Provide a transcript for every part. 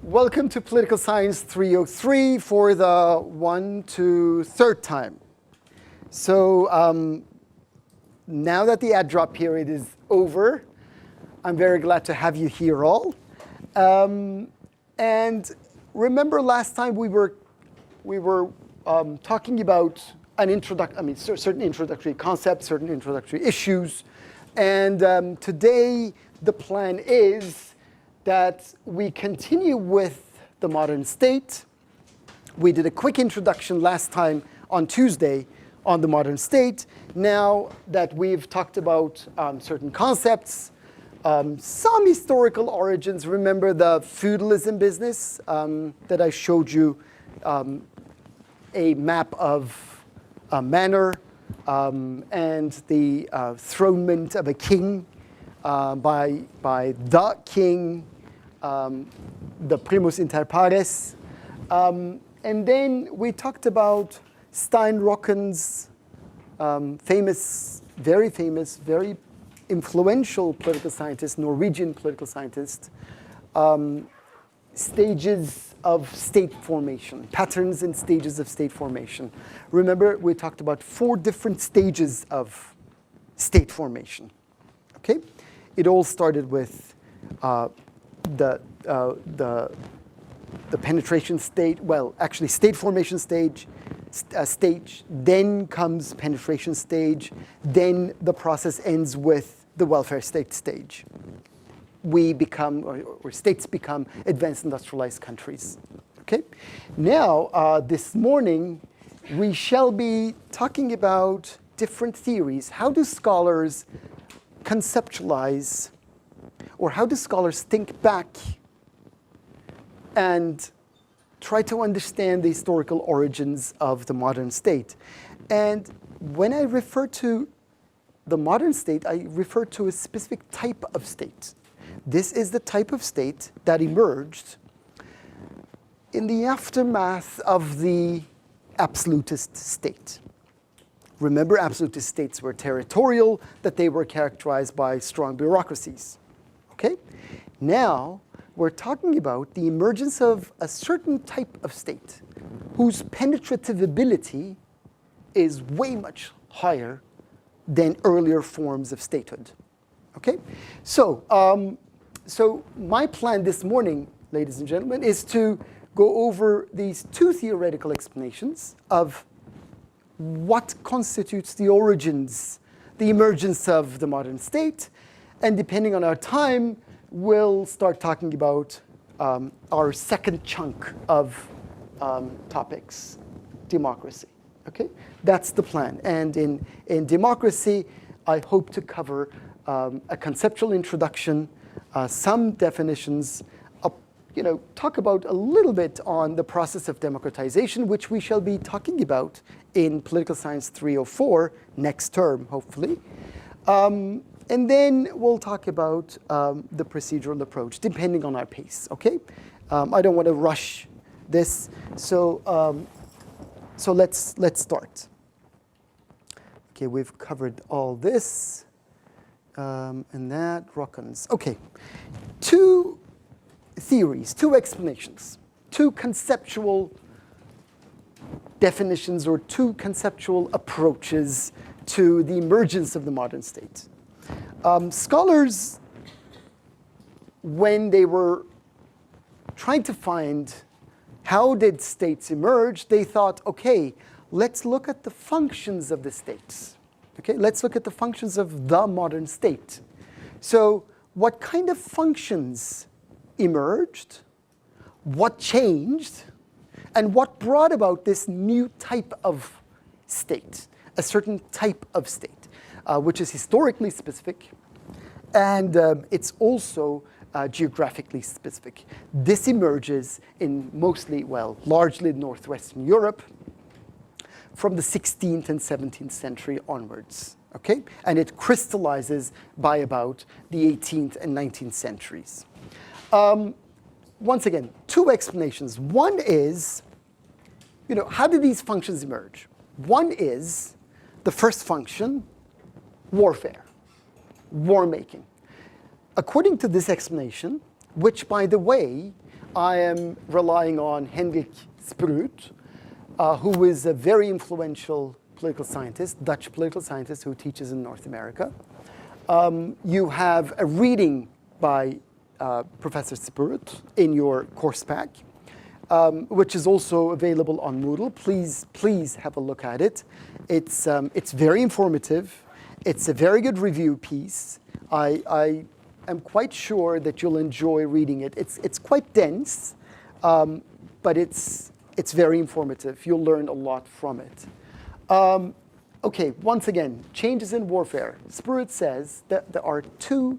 Welcome to Political Science 303 for the 1 to 3rd time. So now that the ad drop period is over, I'm very glad to have you here all. And remember last time we were talking about certain introductory concepts, certain introductory issues. And today the plan is that we continue with the modern state. We did a quick introduction last time on Tuesday on the modern state. Now that we've talked about certain concepts, some historical origins, remember the feudalism business that I showed you a map of a manor and the thronement of a king by the king, the primus inter pares. And then we talked about Steinrocken's very influential political scientist, Norwegian political scientist, stages of state formation, patterns and stages of state formation. Remember, we talked about 4 different stages of state formation. Okay? It all started with the penetration state. Well, actually, state formation stage. Then comes penetration stage. Then the process ends with the welfare state stage. We become, or states become, advanced industrialized countries. Okay. Now, this morning, we shall be talking about different theories. How do scholars conceptualize, or how do scholars think back and try to understand the historical origins of the modern state? And when I refer to the modern state, I refer to a specific type of state. This is the type of state that emerged in the aftermath of the absolutist state. Remember, absolutist states were territorial, that they were characterized by strong bureaucracies. Okay? Now, we're talking about the emergence of a certain type of state whose penetrative ability is way much higher than earlier forms of statehood. Okay? So, so my plan this morning, ladies and gentlemen, is to go over these 2 theoretical explanations of what constitutes the origins, the emergence of the modern state. And depending on our time, we'll start talking about our second chunk of topics, democracy. Okay? That's the plan. And in democracy, I hope to cover a conceptual introduction, some definitions, talk about a little bit on the process of democratization, which we shall be talking about in Political Science 304 next term, hopefully. And then we'll talk about the procedural approach, depending on our pace, okay? I don't want to rush this, so let's start. Okay, we've covered all this and that, Rockens. Okay, 2 theories, 2 explanations, 2 conceptual definitions or 2 conceptual approaches to the emergence of the modern state. Scholars, when they were trying to find how did states emerge, they thought, okay, let's look at the functions of the states. Okay, let's look at the functions of the modern state. So what kind of functions emerged, what changed, and what brought about this new type of state, a certain type of state, which is historically specific, and it's also geographically specific. This emerges in largely Northwestern Europe from the 16th and 17th century onwards, okay? And it crystallizes by about the 18th and 19th centuries. Once again, 2 explanations. One is, how do these functions emerge? One is the first function, warfare, war making. According to this explanation, which, by the way, I am relying on Hendrik Spruit, who is a very influential political scientist, Dutch political scientist who teaches in North America. You have a reading by Professor Spruit in your course pack, which is also available on Moodle. Please have a look at it. It's very informative. It's a very good review piece. I am quite sure that you'll enjoy reading it. It's quite dense, but it's very informative. You'll learn a lot from it. Okay, once again, changes in warfare. Spruit says that there are two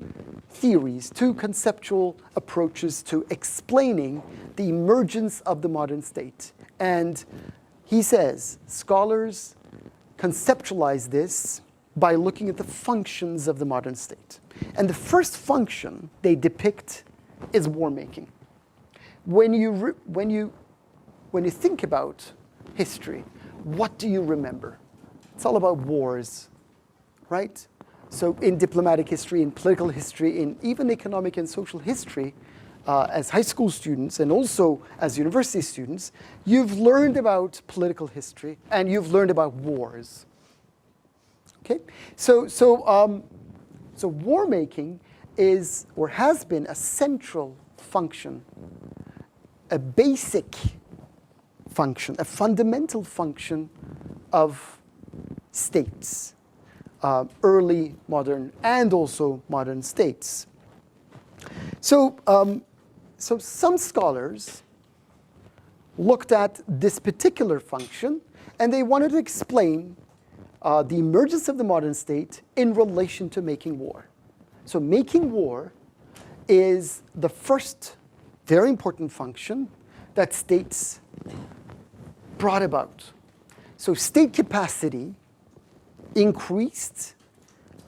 theories, two conceptual approaches to explaining the emergence of the modern state. And he says scholars conceptualize this by looking at the functions of the modern state. And the first function they depict is war making. When you think about history, what do you remember? It's all about wars, right? So in diplomatic history, in political history, in even economic and social history, as high school students and also as university students, you've learned about political history and you've learned about wars. Okay, so war making is or has been a central function, a basic function, a fundamental function of states, early modern and also modern states. So some scholars looked at this particular function and they wanted to explain the emergence of the modern state in relation to making war. So making war is the first very important function that states brought about. So state capacity increased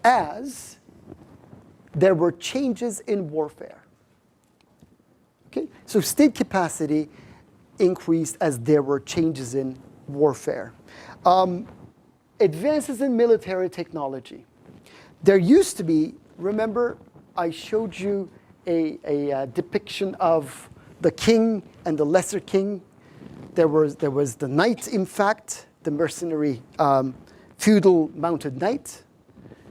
as there were changes in warfare. Okay? So state capacity increased as there were changes in warfare. Advances in military technology. There used to be, remember, I showed you a depiction of the king and the lesser king. There was the knight, in fact, the mercenary feudal mounted knight,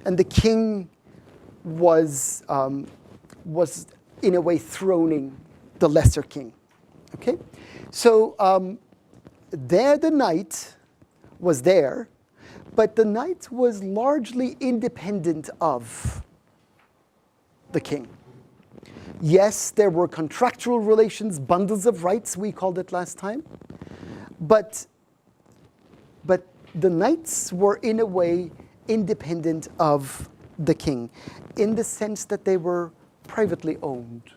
and the king was in a way throning the lesser king. Okay, so there the knight was there, but the knight was largely independent of the king. Yes, there were contractual relations, bundles of rights, we called it last time, but the knights were in a way independent of the king, in the sense that they were privately owned.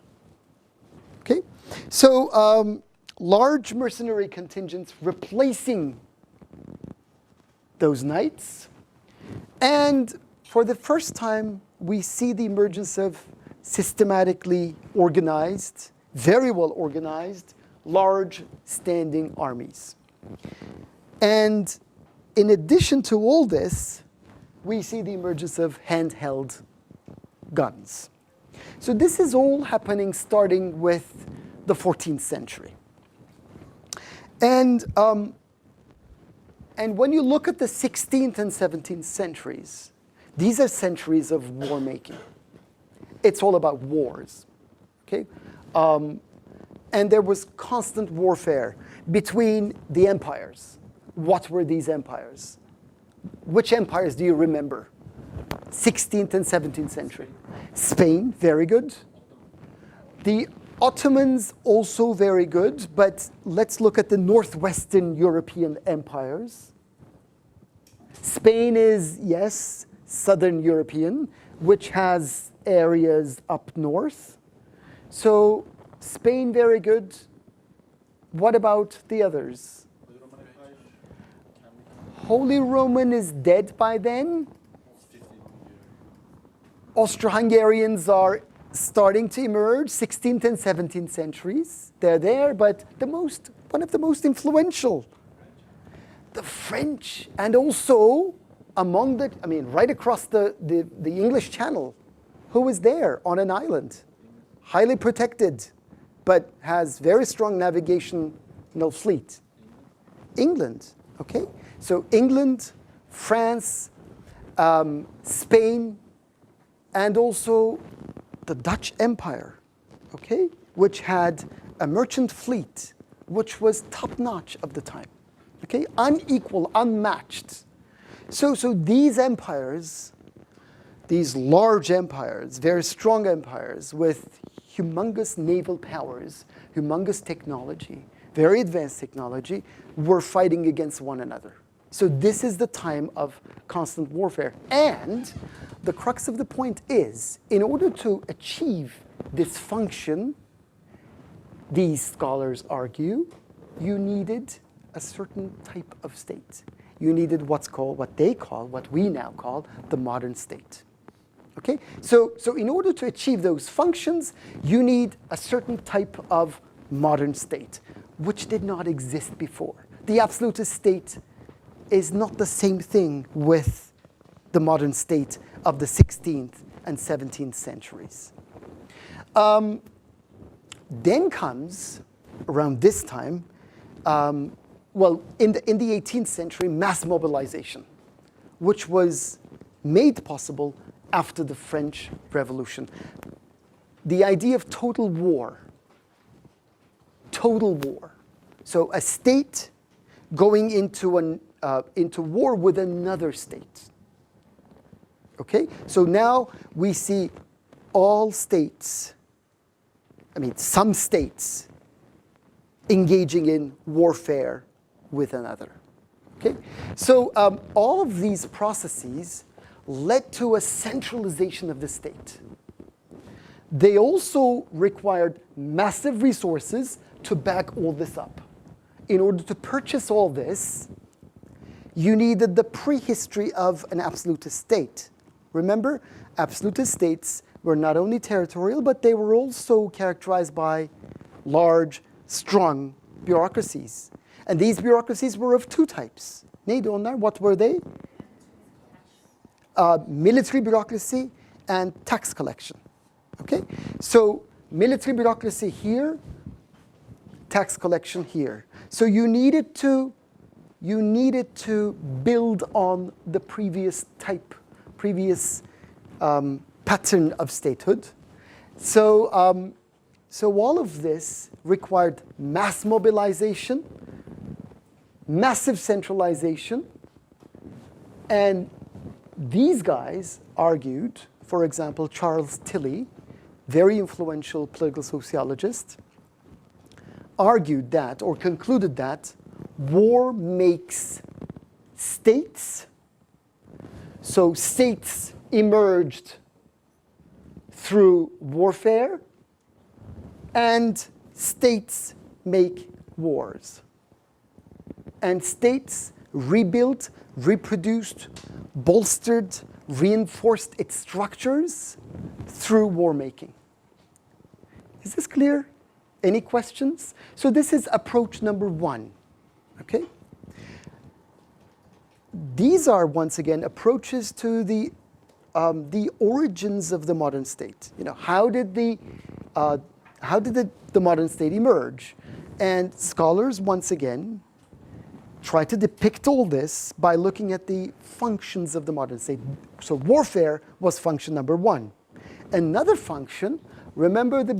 Okay, so large mercenary contingents replacing those knights, and for the first time we see the emergence of systematically organized, very well organized, large standing armies. And in addition to all this, we see the emergence of handheld guns. So this is all happening starting with the 14th century. And when you look at the 16th and 17th centuries, these are centuries of war making. It's all about wars, okay? And there was constant warfare between the empires. What were these empires? Which empires do you remember? 16th and 17th century. Spain, very good. The Ottomans, also very good, but let's look at the northwestern European empires. Spain is, yes, southern European, which has areas up north. So Spain, very good. What about the others? Holy Roman is dead by then. Austro-Hungarians are starting to emerge, 16th and 17th centuries. They're there, but one of the most influential, the French, and also among the, right across the English Channel, who is there on an island, highly protected, but has very strong navigational fleet? England, okay? So England, France, Spain, and also the Dutch Empire, okay? Which had a merchant fleet, which was top-notch of the time, okay? Unequal, unmatched. So these empires, these large empires, very strong empires with humongous naval powers, humongous technology, very advanced technology, were fighting against one another. So this is the time of constant warfare. And the crux of the point is, in order to achieve this function, these scholars argue, you needed a certain type of state. You needed what we now call the modern state. Okay? So in order to achieve those functions, you need a certain type of modern state, which did not exist before. The absolutist state is not the same thing with the modern state of the 16th and 17th centuries. Then comes, around this time, in the 18th century, mass mobilization, which was made possible after the French Revolution. The idea of total war. So a state going into war with another state. Okay? So now we see all states, some states, engaging in warfare with another. Okay? So all of these processes led to a centralization of the state. They also required massive resources to back all this up. In order to purchase all this, you needed the prehistory of an absolutist state. Remember, absolutist states were not only territorial, but they were also characterized by large, strong bureaucracies. And these bureaucracies were of two types. What were they? Military bureaucracy and tax collection. Okay? So military bureaucracy here, tax collection here. So you needed to build on the previous pattern of statehood. So all of this required mass mobilization, massive centralization, and these guys argued, for example, Charles Tilly, very influential political sociologist, argued that, or concluded that, war makes states. So states emerged through warfare, and states make wars. And states rebuilt, reproduced, bolstered, reinforced its structures through war making. Is this clear? Any questions? So this is approach number one. Okay? These are, once again, approaches to the origins of the modern state. How did the modern state emerge? And scholars, once again, try to depict all this by looking at the functions of the modern state. So warfare was function number one. Another function, remember the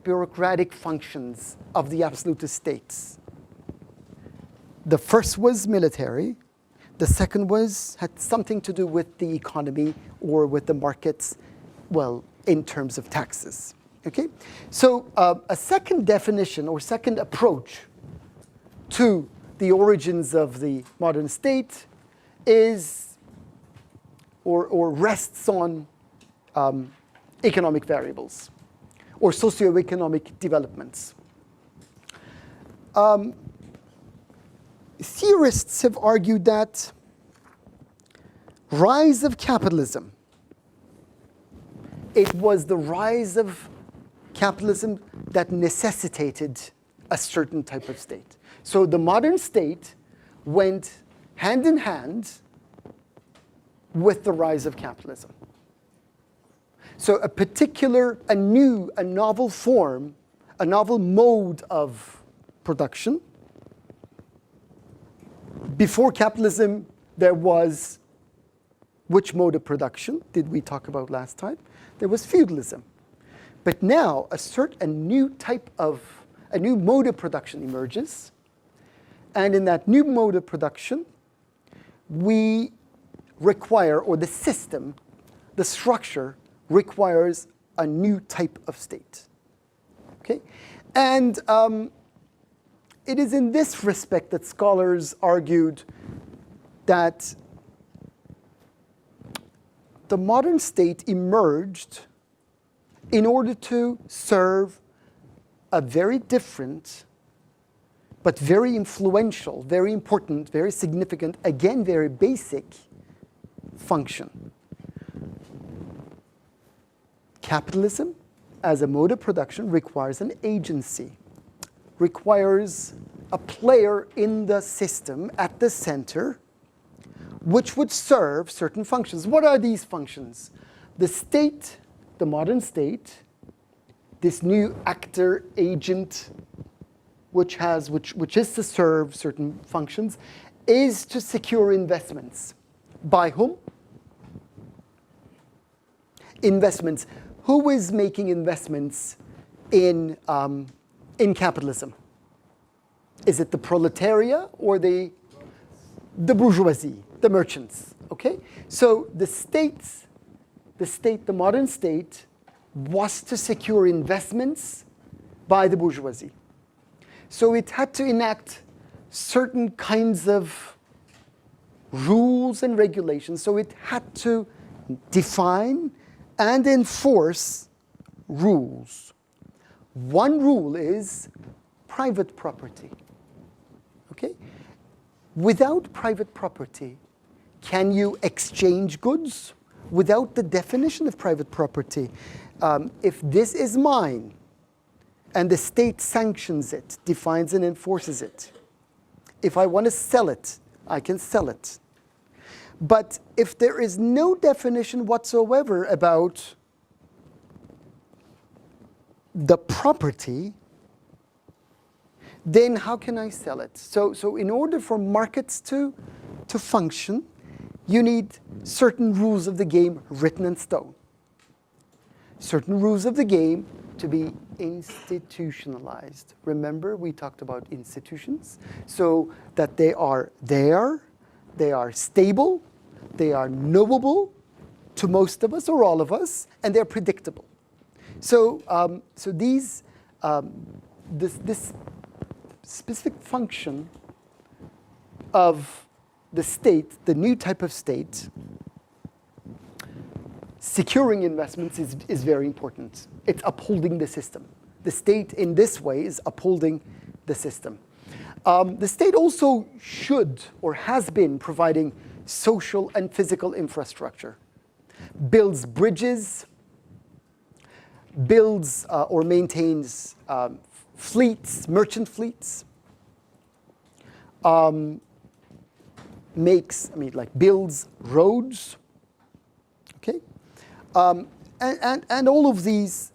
bureaucratic functions of the absolutist states. The first was military. The second had something to do with the economy or with the markets, in terms of taxes. Okay? So a second definition or second approach to the origins of the modern state is or rests on economic variables or socioeconomic developments. Theorists have argued that rise of capitalism, it was the rise of capitalism that necessitated a certain type of state. So the modern state went hand in hand with the rise of capitalism. So a novel form a novel mode of production. Before capitalism, there was, which mode of production did we talk about last time? There was feudalism. But now a new mode of production emerges. And in that new mode of production, we require, or the system, the structure requires a new type of state. Okay? And it is in this respect that scholars argued that the modern state emerged in order to serve a very different, but very influential, very important, very significant, again, very basic function. Capitalism, as a mode of production, requires an agency, requires a player in the system at the center, which would serve certain functions. What are these functions? The state, the modern state, this new actor, agent, which is to serve certain functions, is to secure investments. By whom? Investments. Who is making investments in capitalism? Is it the proletariat or the bourgeoisie, the merchants? Okay? So the modern state, was to secure investments by the bourgeoisie. So it had to enact certain kinds of rules and regulations. So it had to define and enforce rules. One rule is private property. Okay? Without private property, can you exchange goods? Without the definition of private property, if this is mine, and the state sanctions it, defines and enforces it, if I want to sell it, I can sell it. But if there is no definition whatsoever about the property, then how can I sell it? So in order for markets to function, you need certain rules of the game written in stone. Certain rules of the game to be institutionalized. Remember, we talked about institutions, so that they are there, they are stable, they are knowable to most of us or all of us, and they're predictable. So this specific function of the state, the new type of state, securing investments is very important. It's upholding the system. The state in this way is upholding the system. The state also should or has been providing social and physical infrastructure, builds bridges, builds or maintains fleets, merchant fleets, builds roads, okay? And all of these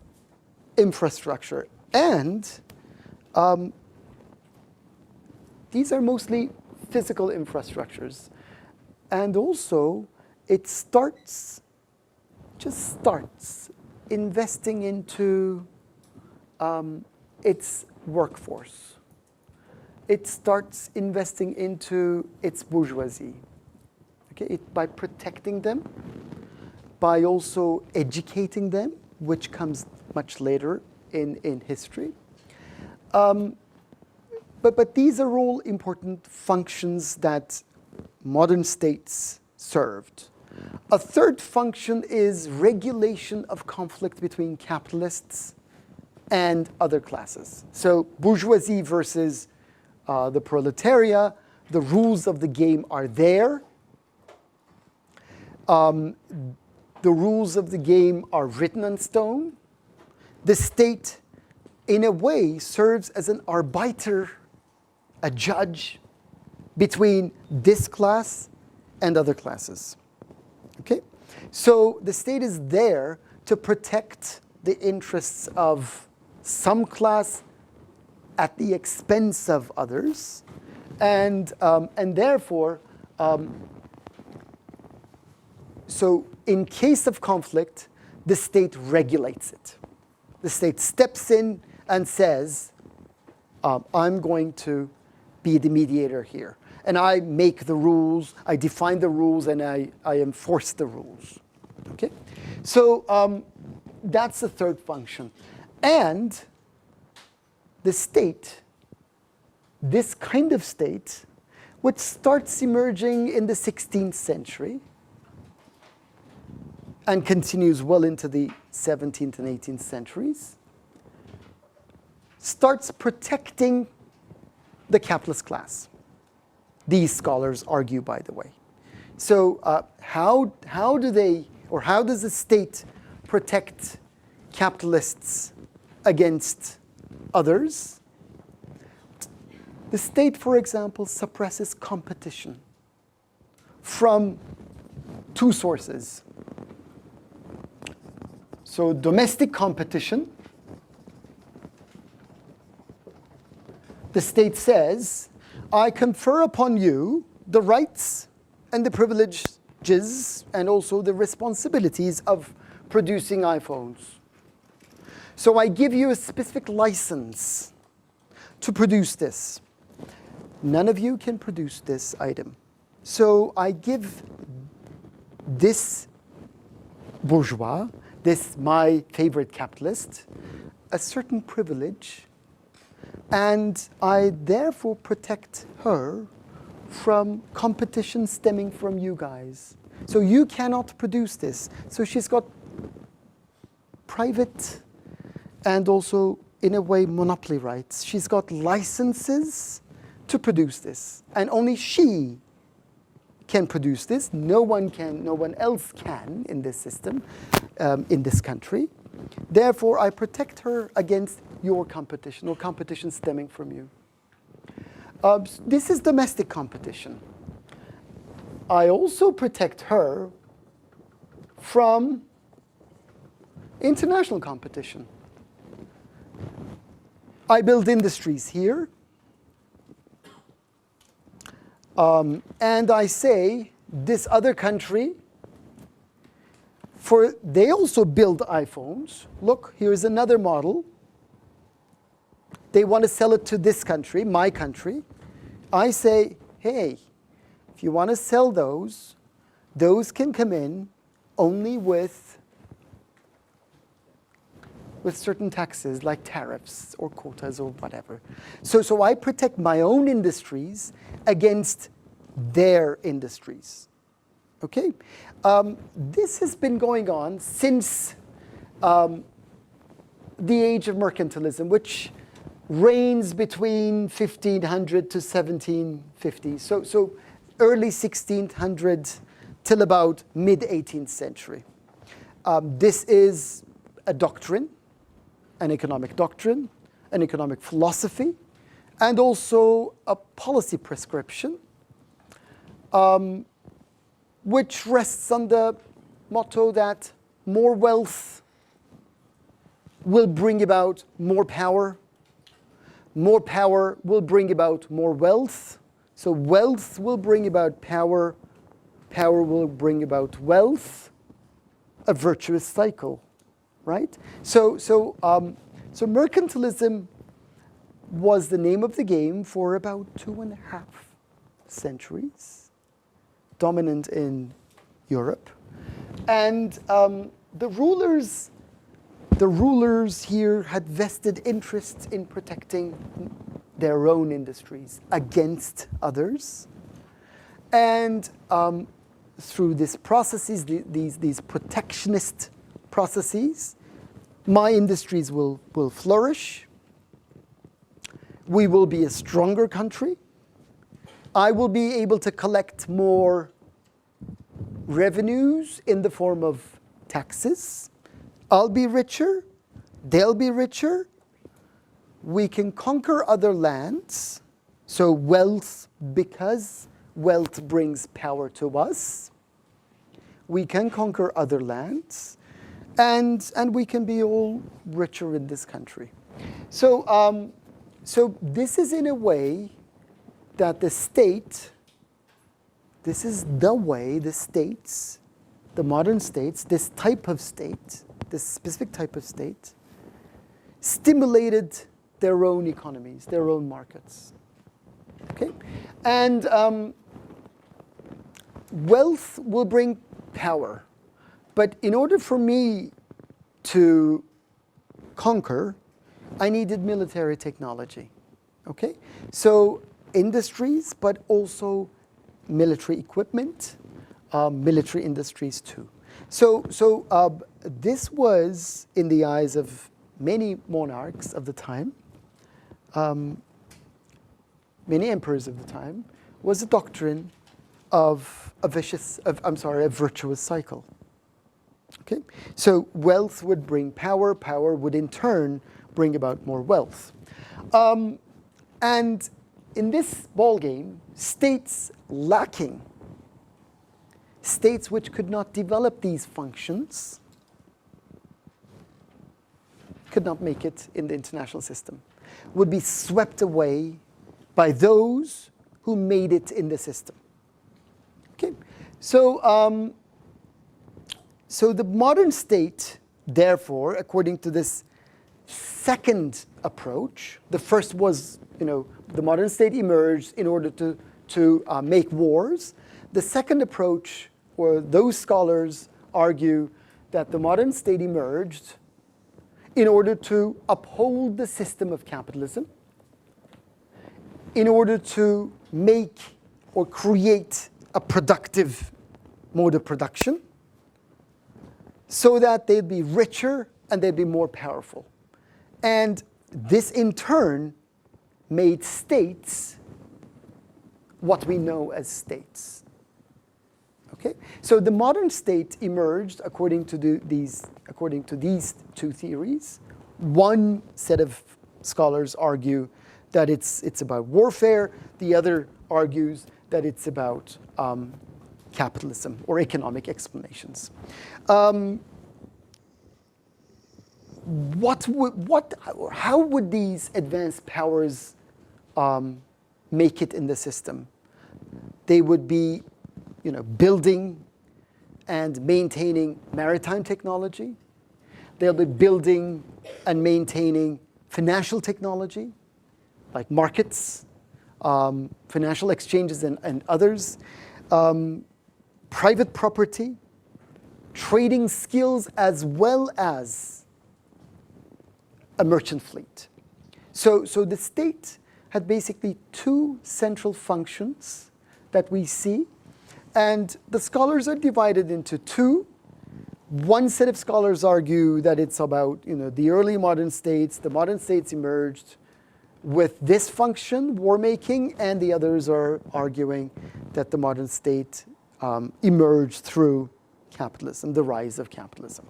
infrastructure. And these are mostly physical infrastructures. And also, it just starts investing into its workforce. It starts investing into its bourgeoisie, okay? By protecting them, by also educating them, which comes much later in history. But these are all important functions that modern states served. A third function is regulation of conflict between capitalists and other classes. So bourgeoisie versus the proletariat, the rules of the game are there. The rules of the game are written on stone. The state, in a way, serves as an arbiter, a judge between this class and other classes. Okay? So the state is there to protect the interests of some class at the expense of others, and therefore, so in case of conflict, the state regulates it. The state steps in and says, I'm going to be the mediator here. And I make the rules, I define the rules, and I enforce the rules. Okay? So that's the third function. And the state, this kind of state, which starts emerging in the 16th century and continues well into the 17th and 18th centuries, starts protecting the capitalist class. These scholars argue, by the way. So how do they, or how does the state protect capitalists against others? The state, for example, suppresses competition from two sources. So domestic competition, the state says, I confer upon you the rights and the privileges and also the responsibilities of producing iPhones. So I give you a specific license to produce this. None of you can produce this item. So I give this bourgeois, this my favorite capitalist, a certain privilege, and I therefore protect her from competition stemming from you guys. So you cannot produce this. So she's got private and also, in a way, monopoly rights. She's got licenses to produce this, and only she can produce this. No one can, no one else can in this system, in this country. Therefore, I protect her against your competition or competition stemming from you. This is domestic competition. I also protect her from international competition. I build industries here. And I say, this other country, they also build iPhones. Look, here's another model. They want to sell it to this country, my country. I say, hey, if you want to sell those can come in only with certain taxes like tariffs or quotas or whatever. So I protect my own industries against their industries. Okay? This has been going on since the age of mercantilism, which reigns between 1500 to 1750. So early 1600 till about mid-18th century. This is a doctrine, an economic doctrine, an economic philosophy, and also a policy prescription, which rests on the motto that more wealth will bring about more power. More power will bring about more wealth. So wealth will bring about power. Power will bring about wealth. A virtuous cycle, right? So mercantilism was the name of the game for about 2.5 centuries, dominant in Europe. And the rulers here had vested interests in protecting their own industries against others. And through these processes, these protectionist processes, my industries will flourish. We will be a stronger country. I will be able to collect more revenues in the form of taxes. I'll be richer. They'll be richer. We can conquer other lands. So wealth, because wealth brings power to us, we can conquer other lands, and we can be all richer in this country. So this is in a way that the state, this is the way the states, the modern states, this type of state, this specific type of state, stimulated their own economies, their own markets. Okay? And wealth will bring power. But in order for me to conquer, I needed military technology. Okay? So industries, but also military equipment, military industries too. So this was, in the eyes of many monarchs of the time, many emperors of the time, was a doctrine of a virtuous cycle. Okay? So wealth would bring power, power would in turn bring about more wealth. And in this ballgame, states lacking, states which could not develop these functions, could not make it in the international system, would be swept away by those who made it in the system. Okay? So, so the modern state, therefore, according to this second approach, the first was, the modern state emerged in order to make wars. The second approach, or those scholars argue that the modern state emerged in order to uphold the system of capitalism, in order to make or create a productive mode of production, so that they'd be richer and they'd be more powerful. And this in turn made states what we know as states. Okay? So the modern state emerged according to these two theories. One set of scholars argue that it's about warfare. The other argues that it's about capitalism or economic explanations. How would these advanced powers make it in the system? They would be, building and maintaining maritime technology. They'll be building and maintaining financial technology, like markets, financial exchanges and others, private property, trading skills, as well as a merchant fleet. So the state had basically two central functions that we see, and the scholars are divided into two. One set of scholars argue that it's about the early modern states. The modern states emerged with this function, war making, and the others are arguing that the modern state emerged through capitalism, the rise of capitalism.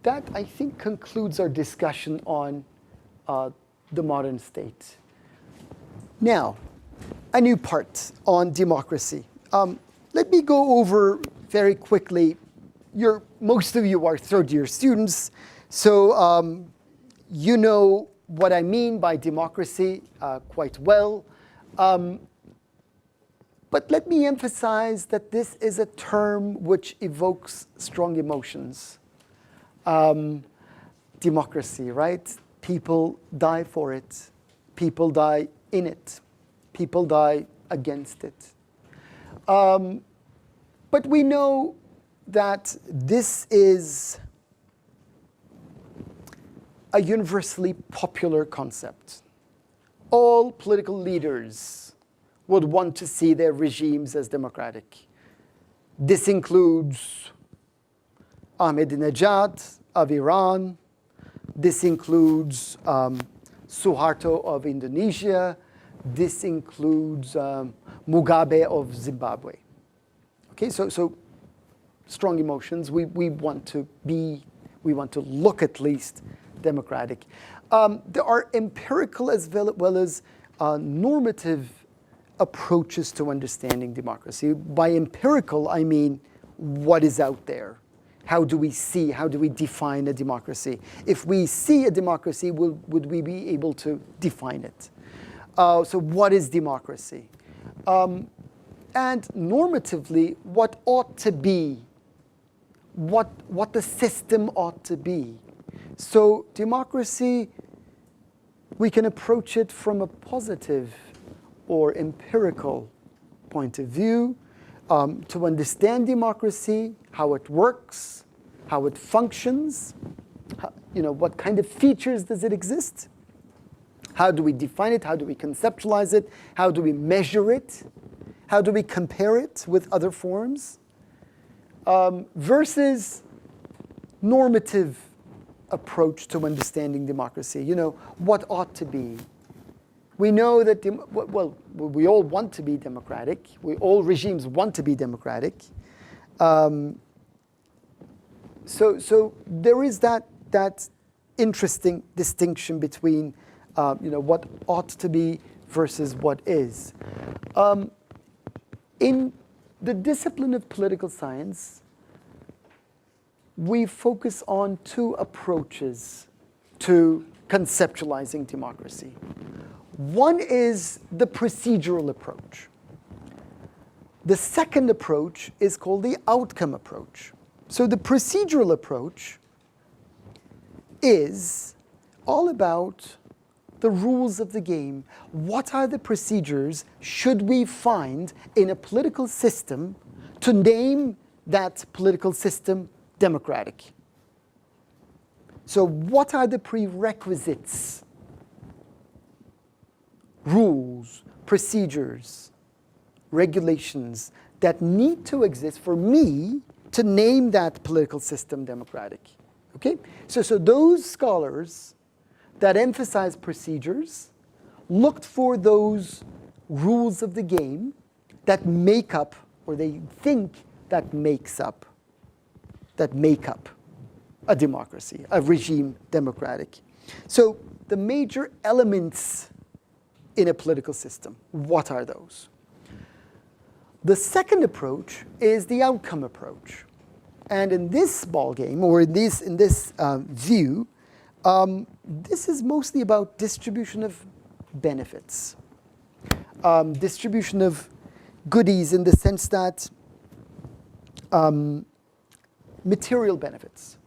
That, I think, concludes our discussion on the modern state. Now, a new part on democracy. Let me go over very quickly. Most of you are third-year students, so you know what I mean by democracy quite well. But let me emphasize that this is a term which evokes strong emotions. Democracy, right? People die for it. People die in it. People die against it. But we know that this is a universally popular concept. All political leaders would want to see their regimes as democratic. This includes Ahmadinejad of Iran. This includes Suharto of Indonesia. This includes Mugabe of Zimbabwe. Okay, so strong emotions. We want to look at least democratic. There are empirical as well as normative approaches to understanding democracy. By empirical, I mean what is out there. How do we see, how do we define a democracy? If we see a democracy, would we be able to define it? So what is democracy? And normatively, what ought to be, what the system ought to be. So democracy, we can approach it from a positive or empirical point of view, to understand democracy, how it works, how it functions, what kind of features does it exist, how do we define it, how do we conceptualize it, how do we measure it, how do we compare it with other forms, versus normative approach to understanding democracy. What ought to be. We know that, we all want to be democratic. All regimes want to be democratic. So there is that interesting distinction between what ought to be versus what is. In the discipline of political science, we focus on two approaches to conceptualizing democracy. One is the procedural approach. The second approach is called the outcome approach. So the procedural approach is all about the rules of the game. What are the procedures should we find in a political system to name that political system democratic? So what are the prerequisites, rules, procedures, regulations that need to exist for me to name that political system democratic? Okay? So those scholars that emphasize procedures looked for those rules of the game that make up, or they think that make up a democracy, a regime democratic. So the major elements in a political system, what are those? The second approach is the outcome approach. And in this ballgame, or in this view, this is mostly about distribution of benefits, distribution of goodies in the sense that material benefits,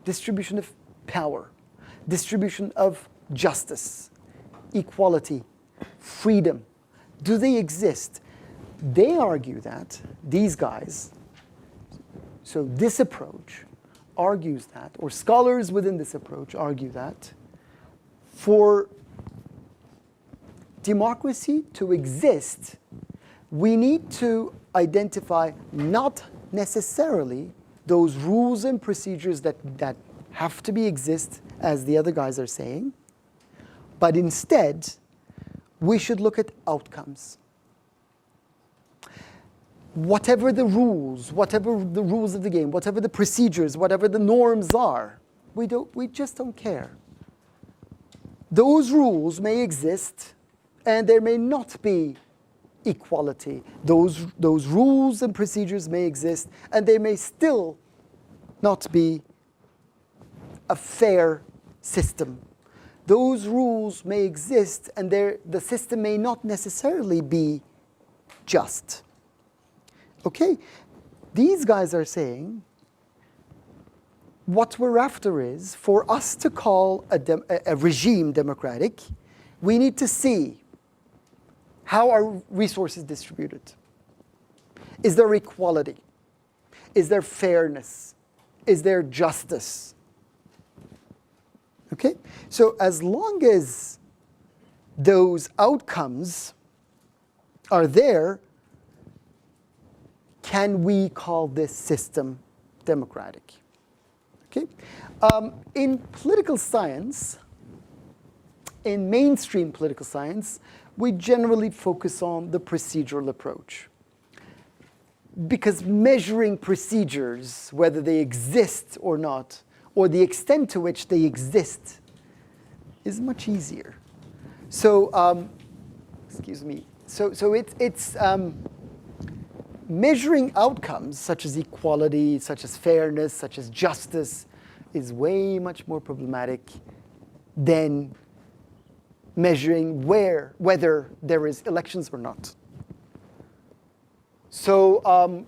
distribution of power, distribution of justice, equality, freedom. Do they exist? They argue that, these guys, so this approach argues that, or scholars within this approach argue that, for democracy to exist, we need to identify not necessarily those rules and procedures that have to exist, as the other guys are saying, but instead, we should look at outcomes. Whatever the rules of the game, whatever the procedures, whatever the norms are, we just don't care. Those rules may exist, and there may not be equality. Those rules and procedures may exist, and they may still not be a fair system. Those rules may exist, and the system may not necessarily be just. Okay, these guys are saying what we're after is, for us to call a regime democratic, we need to see how are resources distributed. Is there equality? Is there fairness? Is there justice? Okay, so as long as those outcomes are there, can we call this system democratic? Okay, in political science, in mainstream political science, we generally focus on the procedural approach, because measuring procedures, whether they exist or not, or the extent to which they exist, is much easier. So, excuse me. So it's measuring outcomes such as equality, such as fairness, such as justice is way much more problematic than measuring whether there is elections or not. So,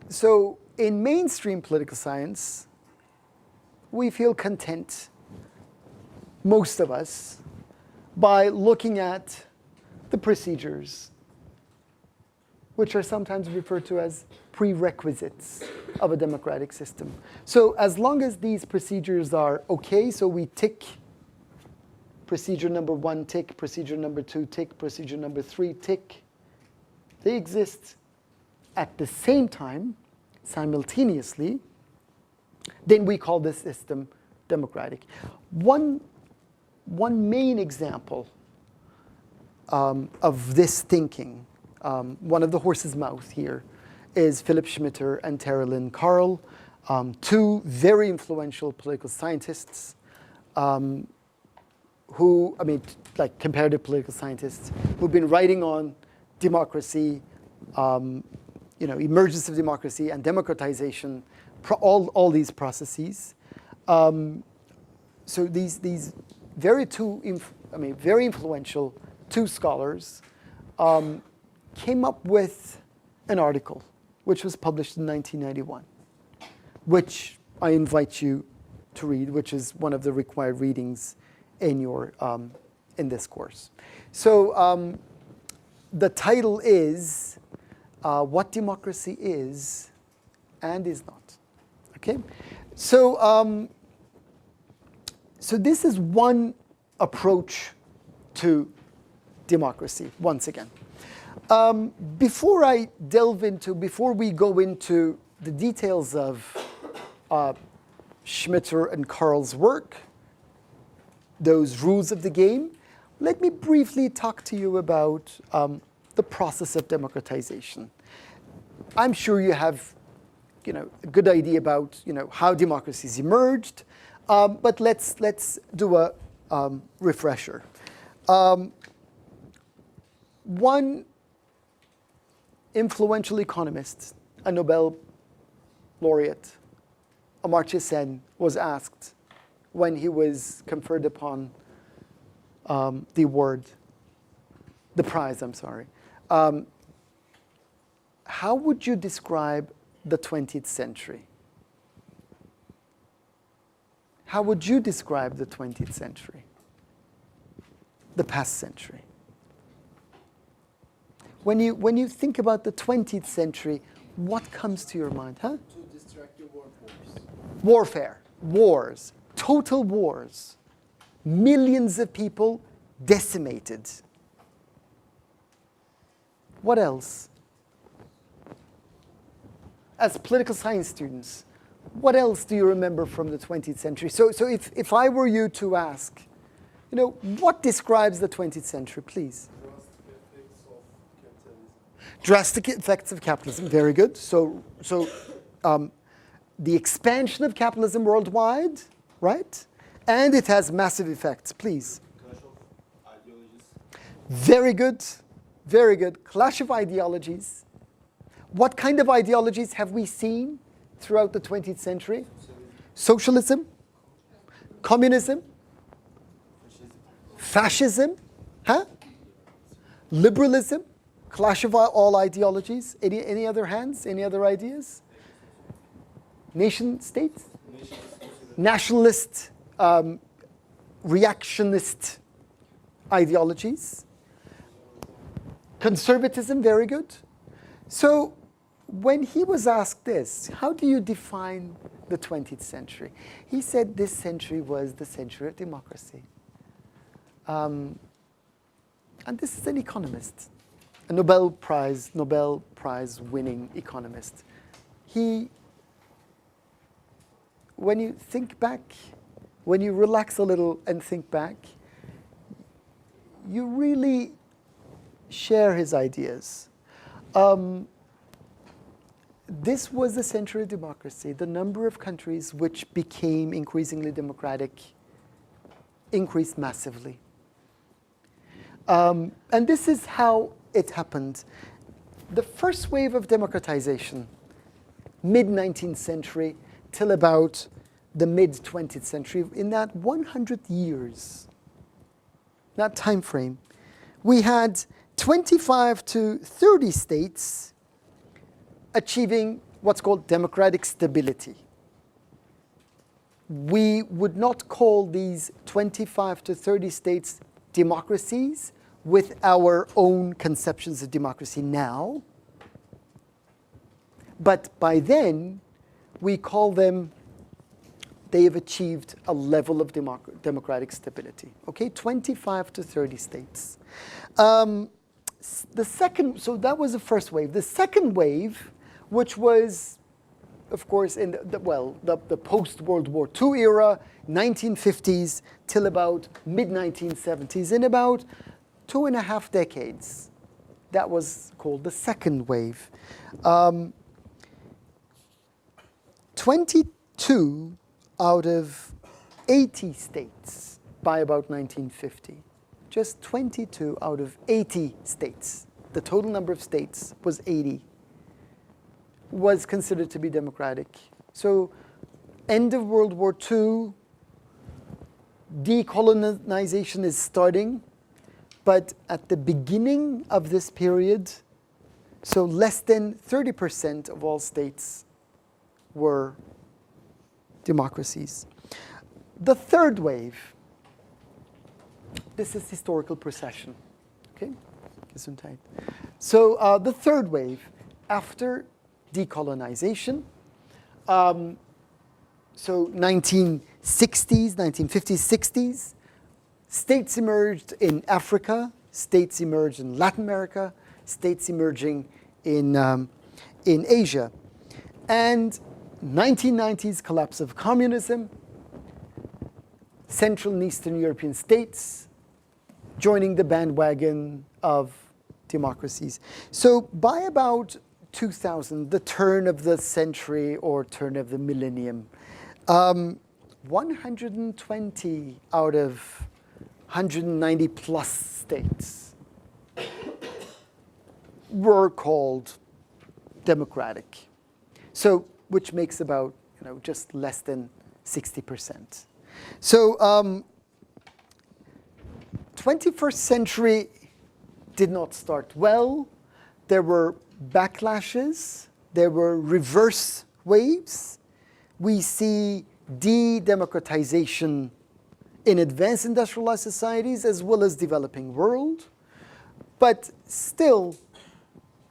so in mainstream political science, we feel content, most of us, by looking at the procedures, which are sometimes referred to as prerequisites of a democratic system. So as long as these procedures are okay, so we tick procedure number 1, tick, procedure number 2, tick, procedure number 3, tick, they exist at the same time, simultaneously, then we call this system democratic. One main example of this thinking, one of the horse's mouth here, is Philip Schmitter and Tara Lynn Carl, two very influential political scientists who, like comparative political scientists, who've been writing on democracy, emergence of democracy and democratization, all these processes. So these very influential two scholars came up with an article which was published in 1991, which I invite you to read, which is one of the required readings in your in this course. So the title is What Democracy Is and Is Not. Okay, so so this is one approach to democracy. Once again, before we go into the details of Schmitter and Carl's work, those rules of the game, let me briefly talk to you about the process of democratization. I'm sure you have, a good idea about, how democracies emerged, but let's do a refresher. One influential economist, a Nobel laureate, Amartya Sen, was asked when he was conferred upon the prize, how would you describe the 20th century? How would you describe the 20th century? The past century? When you think about the 20th century, what comes to your mind, huh? To distract the workforce. Warfare, wars, total wars, millions of people decimated. What else? As political science students, what else do you remember from the 20th century? So if I were you to ask, what describes the 20th century, please? Drastic effects of capitalism, very good. So the expansion of capitalism worldwide, right? And it has massive effects, please. Clash of ideologies. Very good, very good. Clash of ideologies. What kind of ideologies have we seen throughout the 20th century? Socialism, communism, fascism, huh? Liberalism, clash of all ideologies. Any other hands? Any other ideas? Nation states? Nationalist, reactionist ideologies. Conservatism, very good. So when he was asked this, how do you define the 20th century? He said this century was the century of democracy. And this is an economist, a Nobel Prize winning economist. When you think back, when you relax a little and think back, you really share his ideas. This was the century of democracy. The number of countries which became increasingly democratic increased massively. And this is how it happened. the first wave of democratization, mid-19th century till about the mid-20th century, in that 100 years, that time frame, we had 25 to 30 states achieving what's called democratic stability. We would not call these 25 to 30 states democracies with our own conceptions of democracy now. But by then, we call them, they have achieved a level of democratic stability. Okay, 25 to 30 states. So that was the first wave. The second wave, which was, of course, in the post-World War II era, 1950s till about mid-1970s, in about 2.5 decades. That was called the second wave. 22 out of 80 states by about 1950. Just 22 out of 80 states. The total number of states was 80. Was considered to be democratic. So, end of World War II, decolonization is starting, but at the beginning of this period, so less than 30% of all states were democracies. The third wave, this is historical procession. Okay? So the third wave, after decolonization. So 1960s, 1950s, 60s, states emerged in Africa, states emerged in Latin America, states emerging in Asia. And 1990s collapse of communism, Central and Eastern European states joining the bandwagon of democracies. So by about 2000, the turn of the century or turn of the millennium, 120 out of 190 plus states were called democratic. So, which makes about, just less than 60%. So, 21st century did not start well. There were backlashes, there were reverse waves. We see de-democratization in advanced industrialized societies as well as developing world. But still,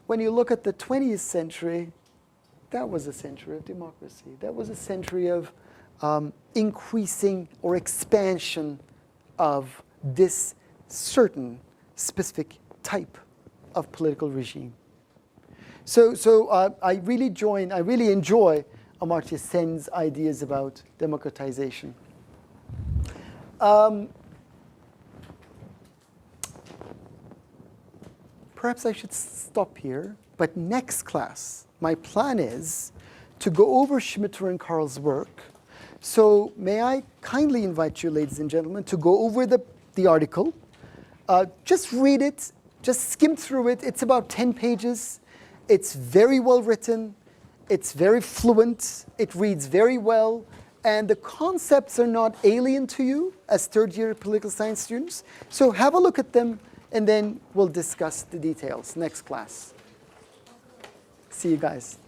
when you look at the 20th century, that was a century of democracy. That was a century of increasing or expansion of this certain specific type of political regime. So I really enjoy Amartya Sen's ideas about democratization. Perhaps I should stop here, but next class, my plan is to go over Schmitter and Karl's work. So may I kindly invite you, ladies and gentlemen, to go over the article. Just read it, just skim through it. It's about 10 pages. It's very well written. It's very fluent. It reads very well. And the concepts are not alien to you as third-year political science students. So have a look at them, and then we'll discuss the details next class. See you guys.